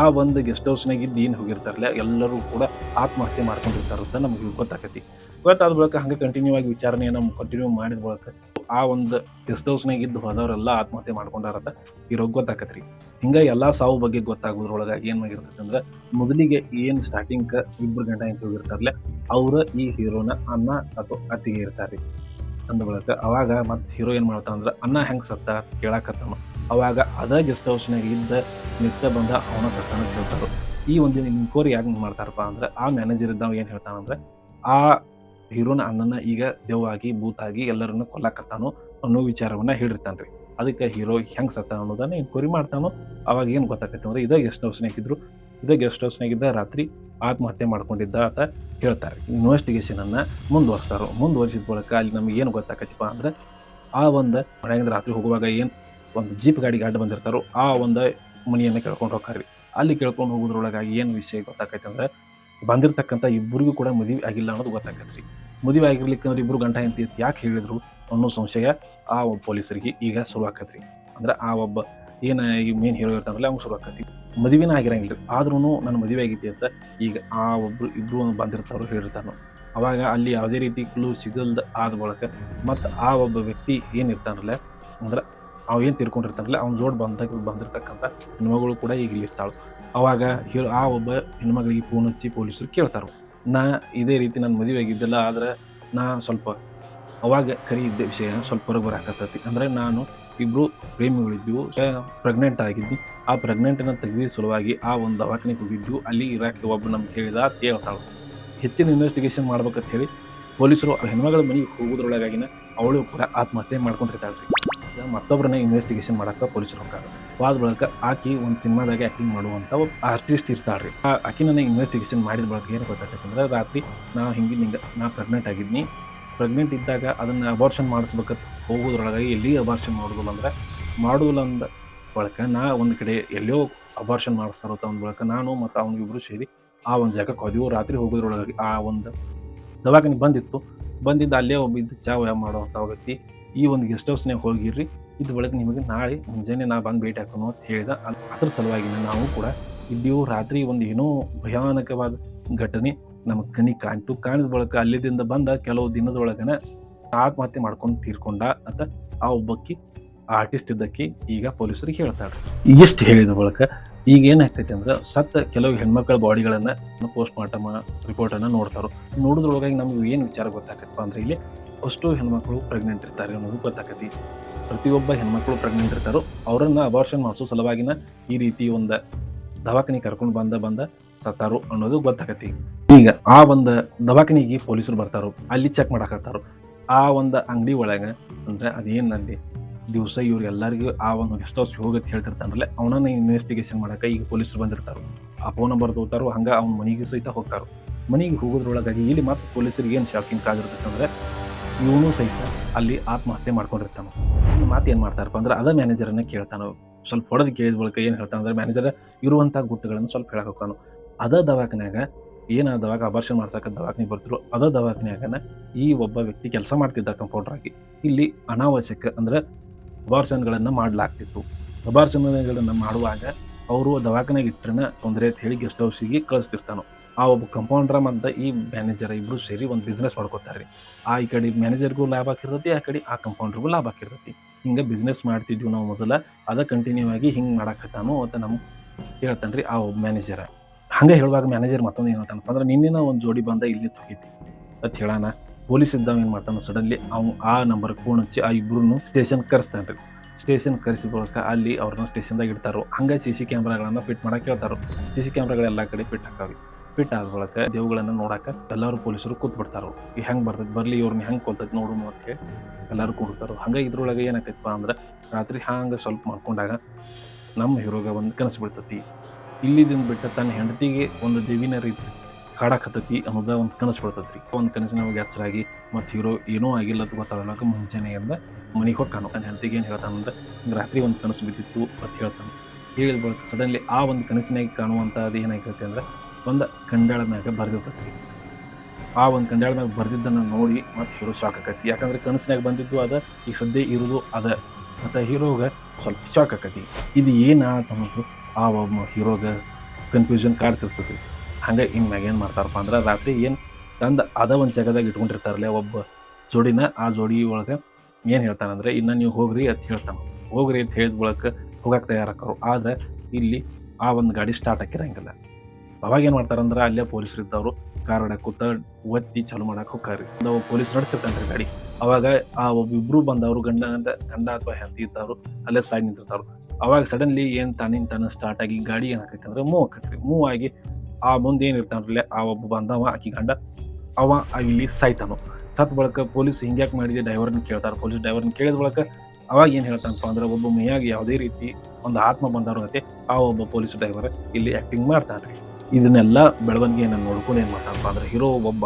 ಆ ಒಂದು ಗೆಸ್ಟ್ ಹೌಸ್ನಾಗ ಇದ್ದು ಏನ್ ಹೋಗಿರ್ತಾರಲ್ಲ ಎಲ್ಲರೂ ಕೂಡ ಆತ್ಮಹತ್ಯೆ ಮಾಡ್ಕೊಂಡಿರ್ತಾರಂತ ನಮ್ಗೆ ಗೊತ್ತಾಗತಿ. ಗೊತ್ತಾದ ಬಳಿಕ ಹಂಗೆ ಕಂಟಿನ್ಯೂ ಆಗಿ ವಿಚಾರಣೆಯನ್ನ ಕಂಟಿನ್ಯೂ ಮಾಡಿದ ಬಳಿಕ ಆ ಒಂದು ಗೆಸ್ಟ್ ಹೌಸ್ನಾಗ ಇದ್ದು ಹೋದವರೆಲ್ಲ ಆತ್ಮಹತ್ಯೆ ಮಾಡ್ಕೊಂಡಾರಂತ ಹೀರೋ ಗೊತ್ತಾಕತ್ರಿ. ಹಿಂಗ ಎಲ್ಲಾ ಸಾವು ಬಗ್ಗೆ ಗೊತ್ತಾಗೋದ್ರೊಳಗ ಏನ್ ಆಗಿರ್ತೈತಿ ಅಂದ್ರೆ ಮೊದಲಿಗೆ ಏನ್ ಸ್ಟಾರ್ಟಿಂಗ್ ಇಬ್ರು ಗಂಡ ಹೆಂಡತಿ ಹೋಗಿರ್ತಾರಲ್ಲ ಅವ್ರ ಈ ಹೀರೋನ ಅಣ್ಣ ಅಥವಾ ಅತ್ತಿಗೆ ಇರ್ತಾರ್ರಿ. ಅಂದ ಬಳಿಕ ಅವಾಗ ಮತ್ ಹೀರೋ ಏನ್ ಮಾಡ್ತಾನ ಅಂದ್ರ ಅಣ್ಣ ಹೆಂಗ್ ಸತ್ತ ಕೇಳಾಕತ್ತಾನ. ಅವಾಗ ಅದ ಗೆಸ್ಟ್ ಹೌಸ್ನಾಗ ಇದ್ದ ನಿತ್ಯ ಬಂದ ಅವನ ಸತ್ತಾನ ಕೇಳ್ತಾರ. ಈ ಒಂದು ಇನ್ಕ್ವೈರಿ ಯಾಕೆ ಮಾಡ್ತಾರಪ್ಪ ಅಂದ್ರೆ ಆ ಮ್ಯಾನೇಜರ್ ಇದ್ದಾವ ಏನ್ ಹೇಳ್ತಾನಂದ್ರೆ ಆ ಹೀರೋನ ಅಣ್ಣನ ಈಗ ದೆವ್ವಾಗಿ ಭೂತಾಗಿ ಎಲ್ಲರನ್ನ ಕೊಲ್ಲಾಕತ್ತಾನು ಅನ್ನೋ ವಿಚಾರವನ್ನ ಹೇಳಿರ್ತಾನ್ರಿ. ಅದಕ್ಕೆ ಹೀರೋ ಹೆಂಗ್ ಸತ್ತ ಅನ್ನೋದನ್ನ ಎನ್ಕ್ವೈರಿ ಮಾಡ್ತಾನೋ. ಅವಾಗ ಏನ್ ಗೊತ್ತಾಕೈತಿ ಅಂದ್ರೆ ಇದೇ ಗೆಸ್ಟ್ ಹೌಸ್ನಾಗಿದ್ರು. ಇದೇ ಗೆಸ್ಟ್ ಹೌಸ್ನಾಗಿದ್ದ ರಾತ್ರಿ ಆತ್ಮಹತ್ಯೆ ಮಾಡ್ಕೊಂಡಿದ್ದ ಅಂತ ಹೇಳ್ತಾರೆ. ಇನ್ವೆಸ್ಟಿಗೇಷನ್ ಅನ್ನ ಮುಂದುವರಿಸಿದ ಬಳಿಕ ಅಲ್ಲಿ ನಮ್ಗೆ ಏನು ಗೊತ್ತಾಕತಿಪ್ಪ ಅಂದ್ರೆ ಆ ಒಂದು ಮನೆಯಿಂದ ರಾತ್ರಿ ಹೋಗುವಾಗ ಏನ್ ಒಂದು ಜೀಪ್ ಗಾಡಿಗೆ ಅಡ್ಡ ಬಂದಿರ್ತಾರೋ ಆ ಒಂದು ಮನಿಯನ್ನ ಕೇಳ್ಕೊಂಡು ಹೋಗ್ತಾರ್ರಿ. ಅಲ್ಲಿ ಕೇಳ್ಕೊಂಡು ಹೋಗೋದ್ರೊಳಗಾಗಿ ಏನ್ ವಿಷಯ ಗೊತ್ತಾಕೈತಿ ಅಂದ್ರೆ ಬಂದಿರ್ತಕ್ಕಂಥ ಇಬ್ಬರಿಗೂ ಕೂಡ ಮದುವೆ ಆಗಿಲ್ಲ ಅನ್ನೋದು ಗೊತ್ತಾಕತ್ರಿ. ಮದುವೆ ಆಗಿರ್ಲಿಕ್ಕಂದ್ರೆ ಇಬ್ರು ಗಂಡ ಹೆಂಡತಿ ಯಾಕೆ ಹೇಳಿದ್ರು ಅನ್ನೋ ಸಂಶಯ ಆ ಒಬ್ಬ ಪೊಲೀಸರಿಗೆ ಈಗ ಶುರು ಆಕತ್ರಿ. ಅಂದ್ರೆ ಆ ಒಬ್ಬ ಏನು ಈ ಮೇನ್ ಹೀರೋ ಇರ್ತಾನಲ್ಲ ಅವ್ನು ಶುರು ಆಕತಿ. ಮದುವೆನ ಆಗಿರಂಗಿಲ್ಲ ಆದ್ರೂ ನನ್ನ ಮದುವೆ ಆಗೈತಿ ಅಂತ ಈಗ ಆ ಇಬ್ರು ಬಂದಿರ್ತಾರೋ ಹೇಳಿರ್ತಾನೋ. ಅವಾಗ ಅಲ್ಲಿ ಯಾವುದೇ ರೀತಿ ಕ್ಲೂ ಸಿಗಲ್ದ ಆದ ಬಳಿಕ ಮತ್ತು ಆ ಒಬ್ಬ ವ್ಯಕ್ತಿ ಏನಿರ್ತಾನಲ್ಲ ಅಂದ್ರೆ ಅವ ಏನು ತಿರ್ಕೊಂಡಿರ್ತಾನಲ್ಲ ಅವ್ನ ಜೋಡ್ ಬಂದಿರ್ತಕ್ಕಂಥ ಹೆಣ್ಮಗಳು ಕೂಡ ಈಗ ಇಲ್ಲಿರ್ತಾಳು. ಅವಾಗ ಆ ಒಬ್ಬ ಹೆಣ್ಮಗಳಿಗೆ ಫೋನ್ ಹಚ್ಚಿ ಪೊಲೀಸರು ಕೇಳ್ತಾರ, ನಾ ಇದೇ ರೀತಿ ನನ್ನ ಮದುವೆ ಆಗಿದ್ದಲ್ಲ, ಆದ್ರೆ ನಾ ಸ್ವಲ್ಪ ಅವಾಗ ಕರೀದ್ದ ವಿಷಯ ಸ್ವಲ್ಪ ಹೊರಗೆ ಬರಾಕತ್ತೈತಿ. ಅಂದರೆ ನಾನು ಇಬ್ಬರು ಪ್ರೇಮಿಗಳಿದ್ವು, ಪ್ರೆಗ್ನೆಂಟ್ ಆಗಿದ್ವಿ. ಆ ಪ್ರೆಗ್ನೆಂಟನ್ನು ತೆಗೆದ ಸಲುವಾಗಿ ಆ ಒಂದು ದವಾಖಾನೆಗೆ ಹೋಗಿದ್ವು. ಅಲ್ಲಿ ಇರಾಕೆ ಒಬ್ಬ ನಮ್ಗೆ ಹೇಳಿದ ಅಂತ ಹೇಳ್ತಾಳು. ಹೆಚ್ಚಿನ ಇನ್ವೆಸ್ಟಿಗೇಷನ್ ಮಾಡ್ಬೇಕಂತ ಹೇಳಿ ಪೊಲೀಸರು ಹೆಣ್ಮಗಳ ಮನೆಗೆ ಹೋಗೋದ್ರೊಳಗಾಗಿನ ಅವಳು ಕೂಡ ಆತ್ಮಹತ್ಯೆ ಮಾಡ್ಕೊಂಡಿರ್ತಾಳ್ರಿ. ಮತ್ತೊಬ್ಬರನ್ನ ಇನ್ವೆಸ್ಟಿಗೇಷನ್ ಮಾಡಕ್ಕೆ ಪೊಲೀಸರು ಹೋಗ್ತಾರೆ. ಆದ ಬಳಿಕ ಆಕಿ ಒಂದು ಸಿನಿಮಾದಾಗ ಆ್ಯಕ್ಟಿಂಗ್ ಮಾಡುವಂಥ ಒಬ್ಬ ಆರ್ಟಿಸ್ಟ್ ಇರ್ತಾಳ್ರಿ. ಆಕಿ ನನ್ನ ಇನ್ವೆಸ್ಟಿಗೇಷನ್ ಮಾಡಿದ ಬಳಿಕ ಏನು ಗೊತ್ತಾಗ್ತಂದ್ರೆ, ರಾತ್ರಿ ನಾ ಪ್ರೆಗ್ನೆಂಟ್ ಆಗಿದ್ನಿ. ಪ್ರೆಗ್ನೆಂಟ್ ಇದ್ದಾಗ ಅದನ್ನು ಅಬಾರ್ಷನ್ ಮಾಡಿಸ್ಬೇಕಂತ ಹೋಗೋದ್ರೊಳಗಾಗಿ ಎಲ್ಲಿ ಅಬಾರ್ಷನ್ ಮಾಡೋದಿಲ್ಲ ಅಂದ ಬಳಿಕ ನಾ ಒಂದು ಕಡೆ ಎಲ್ಲೋ ಅಬಾರ್ಷನ್ ಮಾಡಿಸ್ತಾರೋ ಅಂದ ಬಳಿಕ ನಾನು ಮತ್ತು ಅವನಿಗಿಬ್ರು ಸೇರಿ ಆ ಒಂದು ಜಾಗಕ್ಕೆ ಹೋದೆವು. ರಾತ್ರಿ ಹೋಗೋದ್ರೊಳಗೆ ಆ ಒಂದು ದವಾಖಾನೆ ಬಂದಿದ್ದು ಅಲ್ಲೇ ಒಬ್ಬಿದ್ದು ಚಾವ ಮಾಡೋವಂಥ ವ್ಯಕ್ತಿ, ಈ ಒಂದು ಗೆಸ್ಟ್ ಹೌಸ್ನಾಗ ಹೋಗಿರ್ರಿ, ಇದ್ರ ಬಳಿಕ ನಿಮಗೆ ನಾಳೆ ಮುಂಜಾನೆ ನಾ ಬಂದು ಭೇಟಿ ಹಾಕೋಣ ಅಂತ ಹೇಳಿದ. ಅದ್ರ ಸಲುವಾಗಿ ನಾವು ಕೂಡ ಇದ್ದೀವು. ರಾತ್ರಿ ಒಂದು ಏನೋ ಭಯಾನಕವಾದ ಘಟನೆ ನಮಗೆ ಕಾಣಿದ ಬಳಿಕ ಅಲ್ಲಿದಿಂದ ಬಂದ ಕೆಲವು ದಿನದೊಳಗನ ಆತ್ಮಹತ್ಯೆ ಮಾಡ್ಕೊಂಡು ತೀರ್ಕೊಂಡ ಅಂತ ಆ ಒಬ್ಬಕ್ಕಿ ಆರ್ಟಿಸ್ಟ್ ಇದ್ದಕ್ಕೆ ಈಗ ಪೊಲೀಸರಿಗೆ ಹೇಳ್ತಾಳೆ. ಇಷ್ಟು ಹೇಳಿದ ಬಳಿಕ ಈಗ ಏನಾಗ್ತೈತೆ ಅಂದ್ರೆ, ಸತ್ತ ಕೆಲವು ಹೆಣ್ಮಕ್ಳ ಬಾಡಿಗಳನ್ನು ಪೋಸ್ಟ್ ಮಾರ್ಟಮ್ ರಿಪೋರ್ಟನ್ನು ನೋಡ್ತಾರೋ. ನೋಡೋದ್ರೊಳಗಾಗಿ ನಮ್ಗೆ ಏನು ವಿಚಾರ ಗೊತ್ತಾಗತ್ತಪ್ಪ ಅಂದ್ರೆ, ಇಲ್ಲಿ ಅಷ್ಟು ಹೆಣ್ಮಕ್ಳು ಪ್ರೆಗ್ನೆಂಟ್ ಇರ್ತಾರೆ ಅನ್ನೋದು ಗೊತ್ತಾಗತಿ. ಪ್ರತಿಯೊಬ್ಬ ಹೆಣ್ಮಕ್ಳು ಪ್ರೆಗ್ನೆಂಟ್ ಇರ್ತಾರೋ ಅವರನ್ನ ಅಬಾರ್ಷನ್ ಮಾಡಿಸೋ ಸಲುವಾಗಿನ ಈ ರೀತಿ ಒಂದು ದವಾಖಾನೆ ಕರ್ಕೊಂಡು ಬಂದ ಸತ್ತಾರು ಅನ್ನೋದು ಗೊತ್ತಾಗತಿ. ಈಗ ಆ ಒಂದು ದವಾಖಾನೆಗೆ ಪೊಲೀಸರು ಬರ್ತಾರೋ, ಅಲ್ಲಿ ಚೆಕ್ ಮಾಡಾಕತ್ತಾರೋ. ಆ ಒಂದು ಅಂಗಡಿ ಒಳಗೆ ಅಂದ್ರೆ ಅದೇನಲ್ಲಿ ದಿವಸ ಇವ್ರು ಎಲ್ಲರಿಗೂ ಆ ಒಂದು ಗೆಸ್ಟ್ ಹೌಸ್ಗೆ ಹೋಗತ್ತೆ ಹೇಳ್ತಿರ್ತಾನಲ್ಲ, ಅವನನ್ನ ಇನ್ವೆಸ್ಟಿಗೇಷನ್ ಮಾಡಕ್ಕೆ ಈಗ ಪೊಲೀಸರು ಬಂದಿರ್ತಾರೋ. ಆ ಫೋನ್ ನಂಬರ್ ತಗೋತಾರೋ, ಹಂಗೆ ಅವ್ನ ಮನೆಗೆ ಸಹಿತ ಹೋಗ್ತಾರೋ. ಮನೆಗೆ ಹೋಗೋದ್ರೊಳಗಾಗಿ ಇಲ್ಲಿ ಮತ್ತೆ ಪೊಲೀಸರಿಗೆ ಏನು ಶಾಕಿಂಗ್ ಆಗಿರ್ತೈತಂದ್ರೆ, ಇವನು ಸಹಿತ ಅಲ್ಲಿ ಆತ್ಮಹತ್ಯೆ ಮಾಡ್ಕೊಂಡಿರ್ತಾನೆ. ಇನ್ನು ಮಾತು ಏನು ಮಾಡ್ತಾರಪ್ಪ ಅಂದ್ರೆ, ಅದ ಮ್ಯಾನೇಜರನ್ನ ಕೇಳ್ತಾನೋ. ಸ್ವಲ್ಪ ಹೊಡೆದು ಕೇಳಿದ ಬಳಿಕ ಏನು ಹೇಳ್ತಾನಂದ್ರೆ, ಮ್ಯಾನೇಜರ್ ಇರುವಂಥ ಗುಟ್ಟುಗಳನ್ನು ಸ್ವಲ್ಪ ಹೇಳಕ್ಕೆ ಹೋಗ್ತಾನೋ. ಅದ ದವಾಖಾನ್ಯಾಗ ಏನಾದವಾಗ ಅಬಾರ್ಷನ್ ಮಾಡ್ಸಕ್ಕೆ ದವಾಖಾನೆ ಬರ್ತಿರೋ ಅದ ದವಾಖಾನ್ಯಾಗನ ಈ ಒಬ್ಬ ವ್ಯಕ್ತಿ ಕೆಲಸ ಮಾಡ್ತಿದ್ದ ಕಂಪೌಂಡರ್ ಆಗಿ. ಇಲ್ಲಿ ಅನಾವಶ್ಯಕ ಅಂದ್ರೆ ಅಬಾರ್ಷನ್ಗಳನ್ನು ಮಾಡಲಾಗ್ತಿತ್ತು. ಅಬಾರ್ಷನ್ಗಳನ್ನು ಮಾಡುವಾಗ ಅವರು ದವಾಖಾನೆಗೆ ಇಟ್ಟರೆ ತೊಂದರೆ ಅಂತ ಹೇಳಿ ಗೆಸ್ಟ್ ಹೌಸಿಗೆ ಕಳಿಸ್ತಿರ್ತಾನೋ. ಆ ಒಬ್ಬ ಕಂಪೌಂಡ್ರ ಮತ್ತು ಈ ಮ್ಯಾನೇಜರ್ ಇಬ್ಬರು ಸೇರಿ ಒಂದು ಬಿಸ್ನೆಸ್ ಮಾಡ್ಕೋತಾರೆ. ಈ ಕಡೆ ಮ್ಯಾನೇಜರ್ಗೂ ಲಾಭ ಹಾಕಿರ್ತೈತಿ, ಆ ಕಡೆ ಆ ಕಂಪೌಂಡ್ರಿಗೂ ಲಾಭ ಹಾಕಿರ್ತೈತಿ. ಹಿಂಗೆ ಬಿಸ್ನೆಸ್ ಮಾಡ್ತಿದ್ವಿ ನಾವು ಮೊದಲ, ಅದ ಕಂಟಿನ್ಯೂ ಆಗಿ ಹಿಂಗೆ ಮಾಡಾಕತ್ತಾನು ಅಂತ ನಮ್ಗೆ ಹೇಳ್ತಾನೆ ರೀ ಆ ಒಬ್ಬ ಮ್ಯಾನೇಜರ್. ಹಂಗೆ ಹೇಳುವಾಗ ಮ್ಯಾನೇಜರ್ ಮತ್ತೊಂದು ಏನು ಹೇಳ್ತಾನಪ್ಪ ಅಂದ್ರೆ, ನಿನ್ನೆ ಒಂದು ಜೋಡಿ ಬಂದ ಇಲ್ಲಿ ಹೋಗಿದ್ವಿ ಅಂತ ಹೇಳೋಣ. ಪೊಲೀಸ್ ಇದ್ದಾವ ಏನು ಮಾಡ್ತಾನೆ, ಸಡನ್ಲಿ ಅವ್ನು ಆ ನಂಬರ್ಗೆ ಫೋನ್ ಹಚ್ಚಿ ಆ ಇಬ್ಬರನ್ನು ಸ್ಟೇಷನ್ ಕರೆಸ್ತಾನೆ ರೀ. ಸ್ಟೇಷನ್ ಕರೆಸಿದ ಬಳಿಕ ಅಲ್ಲಿ ಅವ್ರನ್ನ ಸ್ಟೇಷನ್ದಾಗ ಇಡ್ತಾರೋ. ಹಂಗೆ CC ಕ್ಯಾಮ್ರಾಗಳನ್ನು ಫಿಟ್ ಮಾಡಕ್ಕೆ ಹೇಳ್ತಾರೋ. CC ಕ್ಯಾಮ್ರಾಗಳೆಲ್ಲ ಕಡೆ ಫಿಟ್ ಹಾಕಾವಿ. ಫಿಟ್ ಆದ ಬಳಿಕ ದೇವುಗಳನ್ನು ನೋಡಕ್ಕೆ ಎಲ್ಲರೂ ಪೊಲೀಸರು ಕೂತ್ಬಿಡ್ತಾರೋ. ಈ ಹೆಂಗೆ ಬರ್ತೈತೆ ಬರಲಿ, ಇವ್ರನ್ನ ಹೆಂಗೆ ಕೊಲ್ತೈತೆ ನೋಡು ಅಂತ ಎಲ್ಲರೂ ಕೂಡ್ತಾರೋ. ಹಂಗೆ ಇದ್ರೊಳಗೆ ಏನಾಕೈತಪ್ಪ ಅಂದ್ರೆ, ರಾತ್ರಿ ಹಂಗೆ ಸ್ವಲ್ಪ ಮಾಡ್ಕೊಂಡಾಗ ನಮ್ಮ ಹೀರೋಗೆ ಒಂದು ಕನಸು ಬೀಳ್ತೈತಿ. ಇಲ್ಲಿದಿಂದ ಬಿಟ್ಟು ತನ್ನ ಹೆಂಡತಿಗೆ ಒಂದು ದೇವಿನ ರೀತಿ ಕಾಡಾಕತ್ತೈತಿ ಅನ್ನೋದ ಒಂದು ಕನಸು ಬರ್ತೈತಿ. ಒಂದು ಕನಸಿನವಾಗ ಎಚ್ಚರಾಗಿ ಮತ್ತು ಹೀರೋ ಏನೂ ಆಗಿಲ್ಲ ಅಂತ ಗೊತ್ತಾಗಲಾಕ ಮುಂಚೆನೆಯಿಂದ ಮನೆಗೆ ಹೋಗ್ತಾನೋ. ನನ್ನ ಹೆಂಡತಿಗೆ ಏನು ಹೇಳ್ತಾನಂದ್ರೆ, ರಾತ್ರಿ ಒಂದು ಕನಸು ಬಿದ್ದಿತ್ತು ಅಂತ ಹೇಳ್ತಾನೆ. ಹೇಳಿದ ಬಳಿಕ ಸಡನ್ಲಿ ಆ ಒಂದು ಕನಸಿನಾಗ ಕಾಣುವಂಥದ್ದು ಏನಾಗಿರುತ್ತೆ ಅಂದ್ರೆ, ಒಂದು ಕಂಡಾಳ ಮ್ಯಾಗ ಬರ್ದಿರ್ತೈತಿ. ಆ ಒಂದು ಕಂಡಾಳ ಮ್ಯಾಗ ಬರ್ದಿದ್ದನ್ನು ನೋಡಿ ಮತ್ತು ಹೀರೋ ಶಾಕ್ ಆಕೈತಿ. ಯಾಕಂದ್ರೆ ಕನಸಿನಾಗ ಬಂದಿದ್ದು ಅದ, ಈಗ ಸದ್ಯ ಇರೋದು ಅದ ಮತ್ತು ಹೀರೋಗೆ ಸ್ವಲ್ಪ ಶಾಕ್ ಆಕೈತಿ. ಇದು ಏನಾತ ಅನ್ನೋದು ಆ ಒಬ್ಬ ಹೀರೋಗೆ ಕನ್ಫ್ಯೂಷನ್ ಕಾಡ್ತಿರ್ತೈತಿ. ಹಂಗೆ ಇನ್ನು ಮ್ಯಾಗ ಏನು ಮಾಡ್ತಾರಪ್ಪ ಅಂದ್ರೆ, ರಾತ್ರಿ ಏನು ತಂದು ಅದ ಒಂದು ಜಾಗದಾಗ ಇಟ್ಕೊಂಡಿರ್ತಾರಲ್ಲ ಒಬ್ಬ ಜೋಡಿನ, ಆ ಜೋಡಿ ಒಳಗೆ ಏನು ಹೇಳ್ತಾನಂದ್ರೆ, ಇನ್ನು ನೀವು ಹೋಗ್ರಿ ಅಂತ ಹೇಳ್ತಾನೆ. ಹೋಗ್ರಿ ಅಂತ ಹೇಳಿದ ಬಳಿಕ ಹೋಗಕ್ಕೆ ತಯಾರಾಕರು. ಆದರೆ ಇಲ್ಲಿ ಆ ಒಂದು ಗಾಡಿ ಸ್ಟಾರ್ಟ್ ಆಗಿರಂಗಿಲ್ಲ. ಅವಾಗ ಏನು ಮಾಡ್ತಾರಂದ್ರೆ, ಅಲ್ಲೇ ಪೊಲೀಸರು ಇದ್ದವರು ಕಾರ್ ಹೊಡ್ಯಾಕ ಕೂತ ಒತ್ತಿ ಚಾಲು ಮಾಡಕ್ಕೆ ಹೋಗ್ತಾರ್ರಿ. ನಾವು ಪೊಲೀಸ್ ನಡೆಸಿರ್ತಾನೆ ರೀ ಗಾಡಿ. ಅವಾಗ ಆ ಒಬ್ಬಿಬ್ರು ಬಂದವರು ಗಂಡ ಅಥವಾ ಹೆಂಡತಿ ಇದ್ದವರು ಅಲ್ಲೇ ಸೈಡ್ ನಿಂತಿರ್ತಾರು. ಅವಾಗ ಸಡನ್ಲಿ ಏನು ತಾನಿಂತಾನ ಸ್ಟಾರ್ಟ್ ಆಗಿ ಗಾಡಿ ಏನಾಕೈತೆ ಅಂದ್ರೆ ಮೂವ್ ಆಕೈತ್ರಿ. ಮೂವ್ ಆಗಿ ಆ ಮುಂದೆ ಏನು ಇರ್ತಾನಲ್ಲ ಆ ಒಬ್ಬ ಬಂದವ ಆಕಿ ಗಂಡ ಅವ ಇಲ್ಲಿ ಸಾಯ್ತಾನು. ಸತ್ ಬಳಿಕ ಪೊಲೀಸ್ ಹಿಂಗ್ಯಾಕೆ ಮಾಡಿದೆ ಡ್ರೈವರ್ನ ಕೇಳ್ತಾರೆ. ಪೊಲೀಸ್ ಡ್ರೈವರ್ನ ಕೇಳಿದ ಬಳಿಕ ಅವಾಗ ಏನು ಹೇಳ್ತಾನಪ್ಪ ಅಂದ್ರೆ, ಒಬ್ಬ ಮೈಯಾಗಿ ಯಾವುದೇ ರೀತಿ ಒಂದು ಆತ್ಮ ಬಂದವ್ರಂತೆ ಆ ಒಬ್ಬ ಪೊಲೀಸ್ ಡ್ರೈವರ್ ಇಲ್ಲಿ ಆ್ಯಕ್ಟಿಂಗ್ ಮಾಡ್ತಾನೆ ರೀ. ಇದನ್ನೆಲ್ಲ ಬೆಳವಣಿಗೆಯನ್ನು ನೋಡ್ಕೊಂಡು ಏನು ಮಾಡ್ತಾನಪ್ಪ ಅಂದ್ರೆ, ಹೀರೋ ಒಬ್ಬ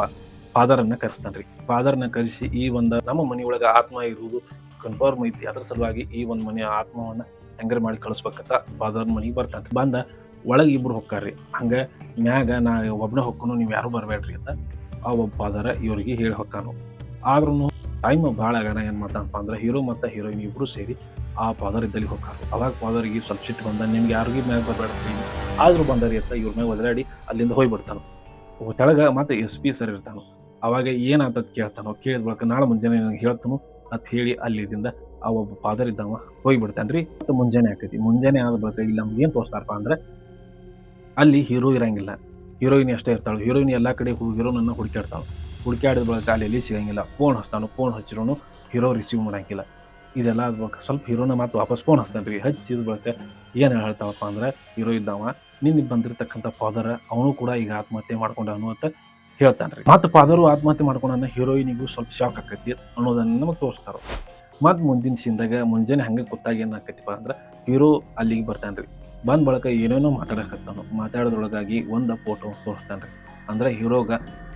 ಫಾದರನ್ನು ಕರೆಸ್ತಾನೆ ರೀ. ಫಾದರ್ನ ಕರೆಸಿ ಈ ಒಂದು ನಮ್ಮ ಮನೆಯೊಳಗೆ ಆತ್ಮ ಇರುವುದು ಕನ್ಫರ್ಮ್ ಐತಿ, ಅದ್ರ ಸಲುವಾಗಿ ಈ ಒಂದು ಮನೆಯ ಆತ್ಮವನ್ನು ಹೆಂಗಾರ ಮಾಡಿ ಕಳಿಸ್ಬೇಕಂತ ಫಾದರ್ ಮನೆಗೆ ಬರ್ತಾನೆ. ಬಂದ ಒಳಗೆ ಇಬ್ಬರು ಹೋಗ್ತಾರ್ರಿ. ಹಂಗೆ ಮ್ಯಾಗ ನಾ ಒಬ್ಬನೇ ಹೊಕ್ಕನು, ನೀವು ಯಾರು ಬರಬೇಡ್ರಿ ಅಂತ ಆ ಒಬ್ಬ ಫಾದರ್ ಇವ್ರಿಗೆ ಹೇಳಿ ಹೊಕ್ಕಾನು. ಆದ್ರೂ ಟೈಮ್ ಭಾಳ ಆಗ್ಯಾನ ಏನು ಮಾಡ್ತಾನಪ್ಪ ಅಂದ್ರೆ ಹೀರೋ ಮತ್ತು ಹೀರೋಯಿನ್ ಇಬ್ಬರು ಸೇರಿ ಆ ಫಾದರ್ ಇದ್ದಲ್ಲಿ ಹೋಗ್ತಾರೆ. ಅವಾಗ ಫಾದರ್ಗೆ ಸ್ವಲ್ಪ ಸಿಟ್ಟು ಬಂದ, ನಿಮ್ಗೆ ಯಾರಿಗೂ ಮ್ಯಾಗ ಬರಬೇಡ ಆದ್ರೂ ಬಂದರಿ ಅಂತ ಇವ್ರ ಮ್ಯಾಗ ಒದರಾಡಿ ಅಲ್ಲಿಂದ ಹೋಗ್ಬಿಡ್ತಾನೆ. ತೆಳಗ ಮತ್ತೆ ಎಸ್ ಪಿ ಸರ್ ಇರ್ತಾನು. ಅವಾಗ ಏನಾತದ್ ಕೇಳ್ತಾನೋ, ಕೇಳಿದ ಬಳಿಕ ನಾಳೆ ಮುಂಜಾನೆ ನನಗೆ ಹೇಳ್ತಾನು ಅಂತ ಹೇಳಿ ಅಲ್ಲಿದಿಂದ ಆ ಒಬ್ಬ ಫಾದರ್ ಇದ್ದವ ಹೋಗ್ಬಿಡ್ತಾನ್ರಿ. ಮತ್ತೆ ಮುಂಜಾನೆ ಆಕೈತಿ. ಮುಂಜಾನೆ ಆದ ಬಳಿಕ ಇಲ್ಲಿ ನಮ್ಗೆ ಏನ್ ತೋರಿಸ್ತಾರಪ್ಪ ಅಂದ್ರೆ ಅಲ್ಲಿ ಹೀರೋ ಇರಂಗಿಲ್ಲ, ಹೀರೋಯಿನ್ ಅಷ್ಟೇ ಇರ್ತಾಳು. ಹೀರೋಯಿನ್ ಎಲ್ಲಾ ಕಡೆ ಹೀರೋನನ್ನ ಹುಡುಕ್ಯಾಡ್ತಾಳು. ಹುಡುಕ್ಯಾಡಿದ ಬಳಿಕ ಅಲ್ಲಿ ಎಲ್ಲಿ ಸಿಗಂಗಿಲ್ಲ. ಫೋನ್ ಹಚ್ತಾನು, ಫೋನ್ ಹಚ್ಚಿರೋನು ಹೀರೋ ರಿಸೀವ್ ಮಾಡಂಗಿಲ್ಲ. ಇದೆಲ್ಲ ಆದ ಬಳಿಕ ಸ್ವಲ್ಪ ಹೀರೋನ ಮತ್ತೆ ವಾಪಸ್ ಫೋನ್ ಹಚ್ತಾನ್ರಿ. ಹಚ್ಚಿದ ಬಳಿಕ ಏನ್ ಹೇಳ್ತಾವಪ್ಪ ಅಂದ್ರೆ ಹೀರೋ ಇದ್ದವ, ನಿನ್ನೆ ಬಂದಿರ್ತಕ್ಕಂಥ ಫಾದರ್ ಅವನು ಕೂಡ ಈಗ ಆತ್ಮಹತ್ಯೆ ಮಾಡ್ಕೊಂಡವನು ಅಂತ ಹೇಳ್ತಾನ್ರಿ. ಮತ್ತೆ ಫಾದರು ಆತ್ಮಹತ್ಯೆ ಮಾಡ್ಕೊಂಡನ್ನ ಹೀರೋಯಿನಿಗೂ ಸ್ವಲ್ಪ ಶಾಕ್ ಆಕೈತಿ ಅನ್ನೋದನ್ನ ನಮಗ್ ತೋರಿಸ್ತಾರ. ಮತ್ ಮುಂದಿನ ಸೀನ್ದಾಗ ಮುಂಜಾನೆ ಹಂಗೆ ಕೂತಾಗ ಏನ್ ಆಕೈತಿಪ್ಪ ಅಂದ್ರ ಹೀರೋ ಅಲ್ಲಿಗೆ ಬರ್ತಾನ್ರಿ. ಬಂದ ಬಳಿಕ ಏನೇನೋ ಮಾತಾಡಕತ್ತಾನು. ಮಾತಾಡೋದ್ರೊಳಗಾಗಿ ಒಂದ ಫೋಟೋ ತೋರಿಸ್ತಾನ್ರಿ. ಅಂದ್ರೆ ಹೀರೋಗ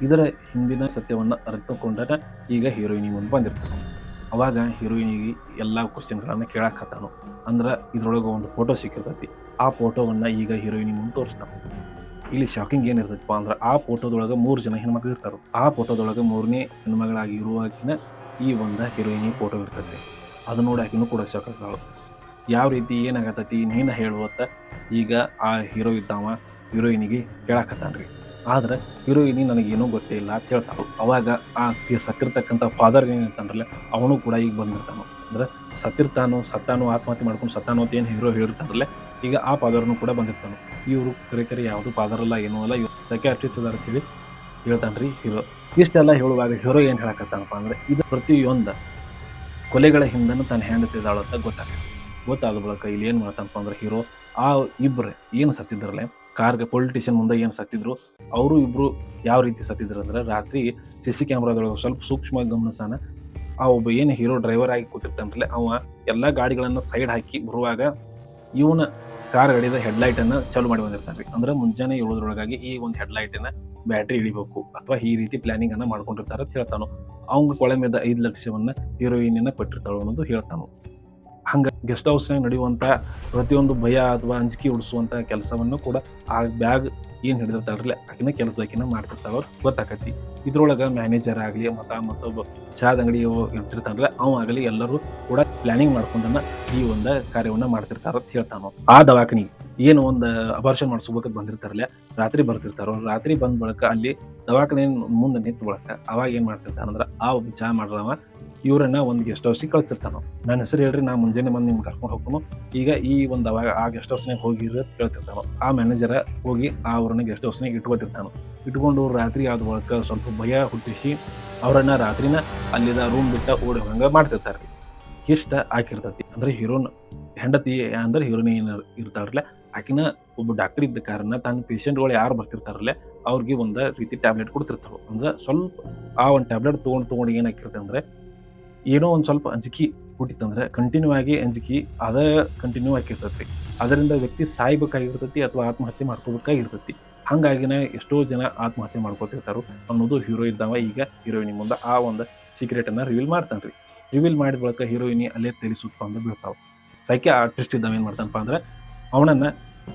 ಇದರ ಹಿಂದಿನ ಸತ್ಯವನ್ನ ಅರಿತುಕೊಂಡಾಗ ಈಗ ಹೀರೋಯಿನಿ ಮುಂದೆ ಬಂದಿರ್ತಾನ. ಅವಾಗ ಹೀರೋಯಿನಿಗೆ ಎಲ್ಲಾ ಕ್ವಶನ್ಗಳನ್ನ ಕೇಳಾಕತ್ತಾನು. ಅಂದ್ರ ಇದ್ರೊಳಗ ಒಂದು ಫೋಟೋ ಸಿಕ್ಕಿರ್ತೈತಿ. ಆ ಫೋಟೋವನ್ನ ಈಗ ಹೀರೋಯಿನಿ ಮುಂದೆ ತೋರಿಸ್ತಾನ. ಇಲ್ಲಿ ಶಾಕಿಂಗ್ ಏನಿರ್ತೈತಪ್ಪ ಅಂದ್ರ ಆ ಫೋಟೋದೊಳಗ 3 ಜನ ಹೆಣ್ಮಕ್ಳು ಇರ್ತಾರ. ಆ ಫೋಟೋದೊಳಗ 3ನೇ ಹೆಣ್ಮಗಳಾಗಿರುವಾಕಿನ ಈ ಒಂದ ಹೀರೋಯಿನಿ ಫೋಟೋ ಇರ್ತೈತಿ. ಅದು ನೋಡಿ ಆಕಿನೂ ಕೂಡ ಶಾಕ್ ಆಗ್ತಾಳು. ಯಾವ ರೀತಿ ಏನಾಗತೈತಿ ನೀನ ಹೇಳುವತ್ತ ಈಗ ಆ ಹೀರೋ ಇದ್ದಾವ ಹೀರೋಯಿನಿಗೆ ಕೇಳಾಕತ್ತಾನ್ರಿ. ಆದ್ರೆ ಹೀರೋಯಿನಿ ನನಗೇನೂ ಗೊತ್ತೇ ಇಲ್ಲ ಅಂತ ಹೇಳ್ತಾಳು. ಅವಾಗ ಆ ಸತ್ತಿರ್ತಕ್ಕಂಥ ಫಾದರ್ ಏನಿರ್ತಾನಲ್ಲ ಅವನು ಕೂಡ ಈಗ ಬಂದಿರ್ತಾನು. ಅಂದ್ರೆ ಸತ್ತಾನು ಆತ್ಮಹತ್ಯೆ ಮಾಡ್ಕೊಂಡು ಸತ್ತಾನು ಅಂತ ಏನು ಹೀರೋ ಹೇಳಿರ್ತಾರಲ್ಲ ಈಗ ಆ ಫಾದರ್ನು ಕೂಡ ಬಂದಿರ್ತಾನು. ಇವರು ಕರೆ ಯಾವುದು ಫಾದರ್ ಅಲ್ಲ ಏನೂ ಅಲ್ಲ, ಇವ್ರು ಸೈಕ್ಯಾಟ್ರಿಸ್ಟ್ ಅದಾರ ಅಂತ ಹೇಳಿ ಹೇಳ್ತಾನ್ರಿ ಹೀರೋ. ಇಷ್ಟೆಲ್ಲ ಹೇಳುವಾಗ ಹೀರೋ ಏನ್ ಹೇಳಕತ್ತಾನಪ್ಪ ಅಂದ್ರೆ ಇದು ಪ್ರತಿಯೊಂದು ಕೊಲೆಗಳ ಹಿಂದನೂ ತನ್ನ ಹೆಂಡತಿ ಇದಾಳು ಅಂತ ಗೊತ್ತಾದ ಬಳಿಕ ಇಲ್ಲಿ ಏನ್ ಮಾಡ್ತಾನಪ್ಪ ಅಂದ್ರೆ ಹೀರೋ ಆ ಇಬ್ರು ಏನು ಸತ್ತಿದ್ರಲ್ಲ ಕಾರ್ಗೆ ಪೊಲಿಟಿಷಿಯನ್ ಮುಂದೆ ಏನು ಸತ್ತಿದ್ರು ಅವರು ಇಬ್ರು ಯಾವ ರೀತಿ ಸತ್ತಿದ್ರು ಅಂದ್ರೆ ರಾತ್ರಿ CC ಕ್ಯಾಮ್ರಾದೊಳಗೆ ಸ್ವಲ್ಪ ಸೂಕ್ಷ್ಮವಾಗಿ ಗಮನಿಸಾನ ಆ ಒಬ್ಬ ಏನು ಹೀರೋ ಡ್ರೈವರ್ ಆಗಿ ಕೂತಿರ್ತಾನಲ್ಲ ಅವ ಎಲ್ಲಾ ಗಾಡಿಗಳನ್ನ ಸೈಡ್ ಹಾಕಿ ಬರುವಾಗ ಇವನ ಕಾರ್ ಗಾಡಿದ ಹೆಡ್ಲೈಟ್ ಅನ್ನ ಚಾಲು ಮಾಡಿ ಬಂದಿರ್ತಾನ್ರಿ. ಅಂದ್ರೆ ಮುಂಜಾನೆ ಏಳೋದ್ರೊಳಗಾಗಿ ಈ ಒಂದು ಹೆಡ್ಲೈಟಿನ ಬ್ಯಾಟ್ರಿ ಇಳಿಬೇಕು ಅಥವಾ ಈ ರೀತಿ ಪ್ಲಾನಿಂಗ್ ಅನ್ನ ಮಾಡ್ಕೊಂಡಿರ್ತಾರ ಅಂತ ಹೇಳ್ತಾನು. ಅವಂಗ ಕೊಳೆ ಮೇಲೆ 5 ಲಕ್ಷವನ್ನ ಹೀರೋಯಿನ್ ಕೊಟ್ಟಿರ್ತಾಳು ಅನ್ನೋದು ಹೇಳ್ತಾನು. ಹಂಗ ಗೆಸ್ಟ್ ಹೌಸ್ನಾಗ ನಡೆಯುವಂತ ಪ್ರತಿಯೊಂದು ಭಯ ಅಥವಾ ಅಂಜಿಕೆ ಉಡಿಸುವಂತ ಕೆಲಸವನ್ನು ಕೂಡ ಆ ಬ್ಯಾಗ್ ಏನ್ ಹಿಡಿದಿರ್ತಾಳ್ರಿ ಆಕಿನ ಕೆಲಸ ಮಾಡ್ತಿರ್ತಾಳ ಗೊತ್ತಾಕತಿ. ಇದ್ರೊಳಗ ಮ್ಯಾನೇಜರ್ ಆಗ್ಲಿ ಮತ್ತೊಬ್ಬ ಚಾದ ಅಂಗಡಿ ಇಟ್ಟಿರ್ತಾನಲ್ಲ ಅವ ಆಗಲಿ ಎಲ್ಲರೂ ಕೂಡ ಪ್ಲಾನಿಂಗ್ ಮಾಡ್ಕೊಂಡನ್ನ ಈ ಒಂದ ಕಾರ್ಯವನ್ನ ಮಾಡ್ತಿರ್ತಾರ ಅಂತ ಹೇಳ್ತಾನು. ಆ ದವಾಖಾನಿ ಏನು ಒಂದ್ ಅಬಾರ್ಷನ್ ಮಾಡಿಸ್ಬೇಕಂತ ಬಂದಿರ್ತಾರಲ್ಲ ರಾತ್ರಿ ಬರ್ತಿರ್ತಾರ. ರಾತ್ರಿ ಬಂದ ಬಳಿಕ ಅಲ್ಲಿ ದವಾಖಾನೆ ಮುಂದೆ ನಿಂತ ಬಳಿಕ ಅವಾಗ ಏನ್ ಮಾಡ್ತಿರ್ತಾನಂದ್ರ ಆ ಒಬ್ಬ ಚಾ ಮಾಡ್ರವ ಇವ್ರನ್ನ ಒಂದು ಗೆಸ್ಟ್ ಹೌಸ್ಗೆ ಕಳ್ಸಿರ್ತಾನ. ನನ್ನ ಹೆಸರು ಹೇಳ್ರಿ, ನಾ ಮುಂಜಾನೆ ಬಂದು ನಿಮ್ಗೆ ಕರ್ಕೊಂಡು ಹೋಗ್ಕೊಂಡು ಈಗ ಈ ಒಂದು ಅವಾಗ ಆ ಗೆಸ್ಟ್ ಹೌಸ್ನಾಗ ಹೋಗಿರ ಕೇಳ್ತಿರ್ತಾನ. ಆ ಮ್ಯಾನೇಜರ ಹೋಗಿ ಅವ್ರನ್ನ ಗೆಸ್ಟ್ ಹೌಸ್ನಾಗ ಇಟ್ಕೊತಿರ್ತಾನ. ಇಟ್ಕೊಂಡು ರಾತ್ರಿ ಆದ ಬಳಿಕ ಸ್ವಲ್ಪ ಭಯ ಹುಟ್ಟಿಸಿ ಅವ್ರನ್ನ ರಾತ್ರಿನ ಅಲ್ಲಿದ ರೂಮ್ ಬಿಟ್ಟ ಓಡಿ ಹಂಗ ಮಾಡ್ತಿರ್ತಾರ್ರಿ. ಇಷ್ಟ ಹಾಕಿರ್ತೈತಿ ಅಂದ್ರೆ ಹೀರೋನ್ ಹೆಂಡತಿ ಅಂದ್ರೆ ಹೀರೋನಿ ಏನ್ ಇರ್ತಾರಲ್ಲ ಆಕಿನ ಒಬ್ಬ ಡಾಕ್ಟರ್ ಇದ್ದ ಕಾರಣ ತನ್ನ ಪೇಷಂಟ್ಗಳು ಯಾರು ಬರ್ತಿರ್ತಾರಲ್ಲ ಅವ್ರಿಗೆ ಒಂದ ರೀತಿ ಟ್ಯಾಬ್ಲೆಟ್ ಕೊಡ್ತಿರ್ತಾರ. ಅಂದ್ರೆ ಸ್ವಲ್ಪ ಆ ಒಂದು ಟ್ಯಾಬ್ಲೆಟ್ ತಗೊಂಡು ಏನಾಕಿರ್ತದೆ ಅಂದ್ರೆ ಏನೋ ಒಂದ್ ಸ್ವಲ್ಪ ಅಂಜಿಕೆ ಹುಟ್ಟಿತ್ತಂದ್ರೆ ಕಂಟಿನ್ಯೂ ಆಗಿ ಅಂಜಿಕೆ ಅದ ಕಂಟಿನ್ಯೂ ಆಗಿರ್ತೈತಿ. ಅದರಿಂದ ವ್ಯಕ್ತಿ ಸಾಯ್ಬೇಕಾಗಿರ್ತೈತಿ ಅಥವಾ ಆತ್ಮಹತ್ಯೆ ಮಾಡ್ಕೋಬೇಕಾಗಿರ್ತೈತಿ. ಹಂಗಾಗಿನ ಎಷ್ಟೋ ಜನ ಆತ್ಮಹತ್ಯೆ ಮಾಡ್ಕೋತಿರ್ತಾರು ಅನ್ನೋದು ಹೀರೋ ಇದ್ದಾವ ಈಗ ಹೀರೋಯಿನಿ ಮುಂದೆ ಆ ಒಂದು ಸೀಕ್ರೆಟ್ ಅನ್ನ ರಿವೀಲ್ ಮಾಡ್ತಾನ್ರಿ. ರಿವೀಲ್ ಮಾಡಿದ ಬಳಿಕ ಹೀರೋಯಿನಿ ಅಲ್ಲೇ ತಲೆ ಸುತ್ಕೊಂಡು ಬೀಳ್ತಾವ. ಆರ್ಟಿಸ್ಟ್ ಇದ್ದಾವ ಏನ್ ಮಾಡ್ತಾನಪ್ಪ ಅಂದ್ರೆ ಅವನನ್ನ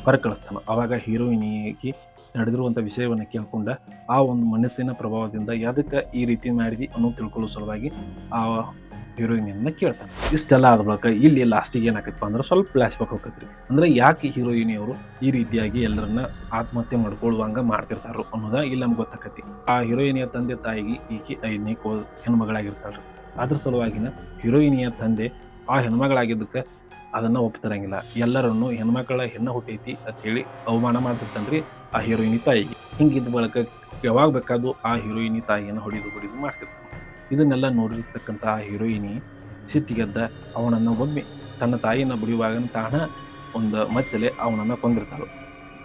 ಹೊರ ಕಳಿಸ್ತಾನ. ಅವಾಗ ಹೀರೋಯಿನಿಗೆ ನಡೆದಿರುವಂತ ವಿಷಯವನ್ನ ಕೇಳ್ಕೊಂಡ ಆ ಒಂದು ಮನಸ್ಸಿನ ಪ್ರಭಾವದಿಂದ ಯಾದಕ್ಕ ಈ ರೀತಿ ಮಾಡಿದಿ ಅನ್ನೋ ತಿಳ್ಕೊಳ್ಳೋ ಸಲುವಾಗಿ ಆ ಹೀರೋಯಿನಿಯನ್ನ ಕೇಳ್ತಾನೆ. ಇಷ್ಟೆಲ್ಲ ಆದ ಬಳಿಕ ಇಲ್ಲಿ ಲಾಸ್ಟಿಗೆ ಏನಾಕೈತಪ್ಪ ಅಂದ್ರೆ ಸ್ವಲ್ಪ ಫ್ಲಾಶ್ ಬ್ಯಾಕ್ ಹೋಗತ್ರಿ. ಅಂದ್ರೆ ಯಾಕೆ ಹೀರೋಯಿನಿ ಅವರು ಈ ರೀತಿಯಾಗಿ ಎಲ್ಲರನ್ನ ಆತ್ಮಹತ್ಯೆ ಮಾಡ್ಕೊಳ್ಳುವಂಗ ಮಾಡ್ತಿರ್ತಾರೋ ಅನ್ನೋದ ಇಲ್ಲಿ ನಮ್ಗೆ ಗೊತ್ತಾಕತಿ. ಆ ಹೀರೋಯಿನಿಯ ತಂದೆ ತಾಯಿಗೆ ಈಕೆ 5ನೇ ಹೆಣ್ಮಗಳಾಗಿರ್ತಾಳ್ರಿ. ಅದ್ರ ಸಲುವಾಗಿನ ಹೀರೋಯಿನಿಯ ತಂದೆ ಆ ಹೆಣ್ಮಗಳಾಗಿದ್ದಕ್ಕೆ ಅದನ್ನ ಒಪ್ತಿರಂಗಿಲ್ಲ. ಎಲ್ಲರನ್ನು ಹೆಣ್ಮಕ್ಳ ಹೆಣ್ಣ ಹುಟ್ಟೈತಿ ಅಂತ ಹೇಳಿ ಅವಮಾನ ಮಾಡ್ತಿರ್ತಾನ್ರಿ ಆ ಹೀರೋಯಿನಿ ತಾಯಿಗೆ. ಹಿಂಗಿದ್ದ ಬಳಿಕ ಯಾವಾಗ ಬೇಕಾದ್ರೂ ಆ ಹೀರೋಯಿನಿ ತಾಯಿಯನ್ನು ಹೊಡಿದು ಮಾಡ್ತಿರ್ತಾನೆ. ಇದನ್ನೆಲ್ಲ ನೋಡಿರ್ತಕ್ಕಂಥ ಆ ಹೀರೋಯಿನಿ ಸಿಟ್ಟಿಗೆದ್ದ ಅವನನ್ನ ಒಮ್ಮೆ ತನ್ನ ತಾಯಿಯನ್ನ ಬಡಿಯುವಾಗ ತಾನ ಒಂದು ಮಚ್ಚಲೆ ಅವನನ್ನ ಕೊಂದಿರ್ತಾಳು.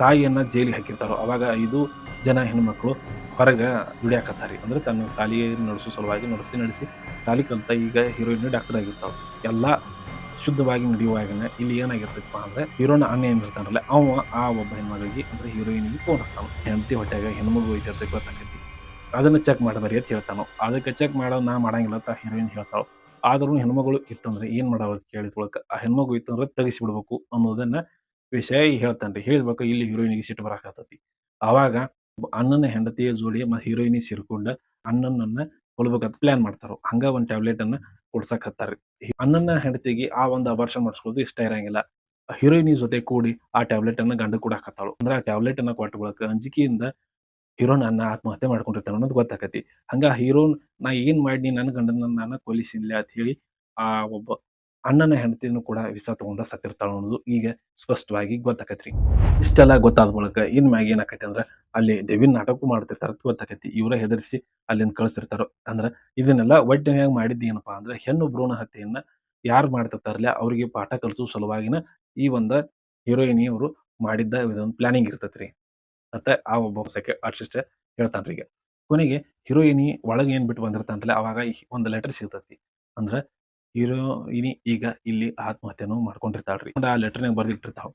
ತಾಯಿಯನ್ನ ಜೈಲಿಗೆ ಹಾಕಿರ್ತಾರೋ. ಅವಾಗ 5 ಜನ ಹೆಣ್ಮಕ್ಳು ಹೊರಗ ದುಡಿಯಾಕತ್ತಾರಿ. ಅಂದ್ರೆ ತನ್ನ ಸಾಲಿ ನಡೆಸೋ ಸಲುವಾಗಿ ನಡೆಸಿ ಸಾಲಿ ಕಲ್ತ ಈಗ ಹೀರೋಯಿನ್ ಡಾಕ್ಟರ್ ಆಗಿರ್ತಾವ. ಎಲ್ಲಾ ಶುದ್ಧವಾಗಿ ನಡೆಯುವಾಗಿನ ಇಲ್ಲಿ ಏನಾಗಿರ್ತೈತಪ್ಪ ಅಂದ್ರೆ ಹೀರೋನ ಅಣ್ಣ ಏನಿರ್ತಾನಲ್ಲ ಅವ ಆ ಒಬ್ಬ ಹೆಣ್ಮಗಳಿಗೆ ಅಂದ್ರೆ ಹೀರೋಯಿನಿಗೆ ಫೋನ್ ಹಚ್ತಾನ. ಹೆಂಡತಿ ಹೊಟ್ಯಾಗ ಹೆಣ್ಮಗು ಐತೆ ಗೊತ್ತಾಕೈತಿ. ಅದನ್ನ ಚೆಕ್ ಮಾಡಬಾರಿ ಅಂತ ಹೇಳ್ತಾನು. ಅದಕ್ಕೆ ಚೆಕ್ ಮಾಡೋದು ನಾ ಮಾಡಂಗಿಲ್ಲ ಅಂತ ಹೀರೋಯಿನ್ ಹೇಳ್ತಾಳು. ಆದ್ರೂ ಹೆಣ್ಮಗಳು ಇತ್ತಂದ್ರೆ ಏನ್ ಮಾಡವ ಅಂತ ಕೇಳಿದ್ಕೊಳಕ ಆ ಹೆಣ್ಮಗು ಇತ್ತಂದ್ರೆ ತೆಗಿಸಿ ಬಿಡ್ಬೇಕು ಅನ್ನೋದನ್ನ ವಿಷಯ ಹೇಳ್ತಾನ್ರಿ. ಹೇಳಿದ್ಬೇಕು ಇಲ್ಲಿ ಹೀರೋಯಿನಿಗೆ ಸಿಟ್ಟು ಬರಾಕತ್ತೈತಿ. ಅವಾಗ ಅಣ್ಣನ ಹೆಂಡತಿಯ ಜೋಡಿ ಹೀರೋಯಿನಿ ಸೇರ್ಕೊಂಡ ಅಣ್ಣನನ್ನ ಕೊಲ್ಬೇಕಂತ ಪ್ಲಾನ್ ಮಾಡ್ತಾರು. ಹಂಗ ಒಂದ್ ಟ್ಯಾಬ್ಲೆಟ್ ಅನ್ನ ಕೊಡ್ಸಾಕತ್ತಾರ್ರಿ. ಅಣ್ಣನ ಹೆಂಡತಿಗೆ ಆ ಒಂದು ಅಬಾರ್ಷನ್ ಮಾಡಿಸ್ಕೊಳ್ಳೋದು ಇಷ್ಟ ಇರಂಗಿಲ್ಲ. ಹೀರೋಯಿನಿ ಜೊತೆ ಕೂಡಿ ಆ ಟ್ಯಾಬ್ಲೆಟ್ ಅನ್ನ ಗಂಡಗ್ ಕೊಡಾಕತ್ತಾಳು. ಅಂದ್ರ ಆ ಟ್ಯಾಬ್ಲೆಟ್ ಅನ್ನ ಕೊಟ್ಟ ಬಳಿಕ ಅಂಜಿಕೆಯಿಂದ ಹೀರೋನ್ ಆತ್ಮಹತ್ಯೆ ಮಾಡ್ಕೊಂಡಿರ್ತಾನ ಅನ್ನೋದು ಗೊತ್ತಾಕತಿ. ಹಂಗ ಹೀರೋನ್ ನಾ ಏನ್ ಮಾಡಿ ನನ್ನ ಗಂಡನ ನಾನ ಕೊಲ್ಲಿಸಿನ್ಲೆ ಅಂತ ಹೇಳಿ ಆ ಒಬ್ಬ ಅಣ್ಣನ ಹೆಂಡತಿನೂ ಕೂಡ ವಿಷ ತಗೊಂಡ ಸತ್ತಿರ್ತಾಳ ಅನ್ನೋದು ಈಗ ಸ್ಪಷ್ಟವಾಗಿ ಗೊತ್ತಾಕತ್ರಿ. ಇಷ್ಟೆಲ್ಲ ಗೊತ್ತಾದ ಬಳಿಕ ಇನ್ ಮ್ಯಾಗ ಏನಾಕೈತಿ ಅಂದ್ರ ಅಲ್ಲಿ ದೆವ್ವಿನ ನಾಟಕೂ ಮಾಡ್ತಿರ್ತಾರ ಅಂತ ಗೊತ್ತಾಕತಿ. ಇವ್ರ ಹೆದರ್ಸಿ ಅಲ್ಲಿಂದ ಕಳ್ಸಿರ್ತಾರ. ಅಂದ್ರ ಇದನ್ನೆಲ್ಲ ಒಟ್ಟಿನ್ಯಾಗ ಮಾಡಿದ್ದ ಏನಪ್ಪಾ ಅಂದ್ರ ಹೆಣ್ಣು ಭ್ರೂಣ ಹತ್ಯೆಯನ್ನ ಯಾರ್ ಮಾಡ್ತಿರ್ತಾರಲ್ಲ ಅವ್ರಿಗೆ ಪಾಠ ಕಲಿಸೋ ಸಲುವಾಗಿನ ಈ ಒಂದ ಹೀರೋಯಿನಿ ಅವರು ಮಾಡಿದ್ದ ಇದೊಂದು ಪ್ಲಾನಿಂಗ್ ಇರ್ತೈತ್ರಿ. ಮತ್ತೆ ಆ ಒಬ್ಬ ಆರ್ಟಿಸ್ಟ್ ಹೇಳ್ತಾನ್ರಿ ಈಗ. ಕೊನೆಗೆ ಹೀರೋಯಿನಿ ಒಳಗ ಏನ್ ಬಿಟ್ಟು ಬಂದಿರ್ತಾನ್ರಲ್ಲ ಅವಾಗ ಒಂದು ಲೆಟರ್ ಸಿಗ್ತೈತಿ. ಅಂದ್ರ ಹೀರೋಯಿನಿ ಈಗ ಇಲ್ಲಿ ಆತ್ಮಹತ್ಯೆನೂ ಮಾಡ್ಕೊಂಡಿರ್ತಾಳ್ರಿ. ಆ ಲೆಟರ್‌ನಾಗ ಬರ್ದಿಟ್ಟಿರ್ತಾಳ.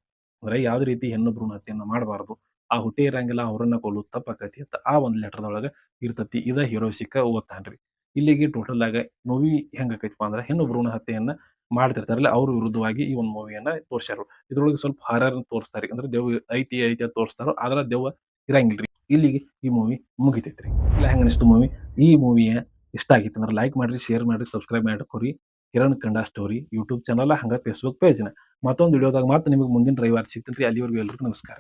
ಅಂದ್ರೆ ಯಾವ್ದೇ ರೀತಿ ಹೆಣ್ಣು ಭ್ರೂಣ ಹತ್ಯೆಯನ್ನ ಮಾಡಬಾರದು. ಆ ಹುಟ್ಟೆ ಇರಂಗಿಲ್ಲ ಅವ್ರನ್ನ ಕೊಲ್ಲುದು ತಪ್ಪಾಕತಿ ಅಂತ ಆ ಒಂದು ಲೆಟರ್‌ದೊಳಗ ಇರ್ತೈತಿ. ಇದ ಹೀರೋ ಸಿಕ್ಕ ಓದ್ತಾನ್ರಿ. ಇಲ್ಲಿಗೆ ಟೋಟಲ್ ಆಗ ಮೂವಿ ಹೆಂಗಾಕೈತಿಪ್ಪ ಅಂದ್ರ ಹೆಣ್ಣು ಭ್ರೂಣ ಹತ್ಯೆಯನ್ನ ಮಾಡ್ತಿರ್ತಾರಲ್ಲ ಅವ್ರ ವಿರುದ್ಧವಾಗಿ ಈ ಒಂದು ಮೂವಿಯನ್ನ ತೋರ್ಸ್ಯಾರು. ಇದ್ರೊಳಗೆ ಸ್ವಲ್ಪ ಹಾರರ್ ತೋರಿಸ್ತಾರ್ರಿ. ಅಂದ್ರೆ ದೆವ್ವ ಐತಿ ಅಂತ ತೋರಿಸ್ತಾರೋ ಆದ್ರ ದೆವ್ವ ಇರಂಗಿಲ್ರಿ. ಇಲ್ಲಿಗೆ ಈ ಮೂವಿ ಮುಗಿತೈತ್ರಿ. ಇಲ್ಲ ಹೆಂಗ ಅನಿಸ್ತು ಮೂವಿ? ಈ ಮೂವಿಯ ಇಷ್ಟ ಆಗಿತ್ತು ಅಂದ್ರೆ ಲೈಕ್ ಮಾಡ್ರಿ, ಶೇರ್ ಮಾಡ್ರಿ, ಸಬ್ಸ್ಕ್ರೈಬ್ ಮಾಡ್ಕೊರಿ. ಕಿರಣ್ ಕಂಡ ಸ್ಟೋರಿ ಯೂಟ್ಯೂಬ್ ಚಾನಲ್ ಹಂಗ ಫೇಸ್ಬುಕ್ ಪೇಜ್‌ನ. ಮತ್ತೊಂದು ವಿಡಿಯೋದಾಗ ಮತ್ತೆ ನಿಮಗೆ ಮುಂದಿನ ರವಿವಾರ ಸಿಗ್ತೇನ್ರಿ. ಅಲ್ಲಿವರೆಗೂ ಎಲ್ರಿಗೂ ನಮಸ್ಕಾರ.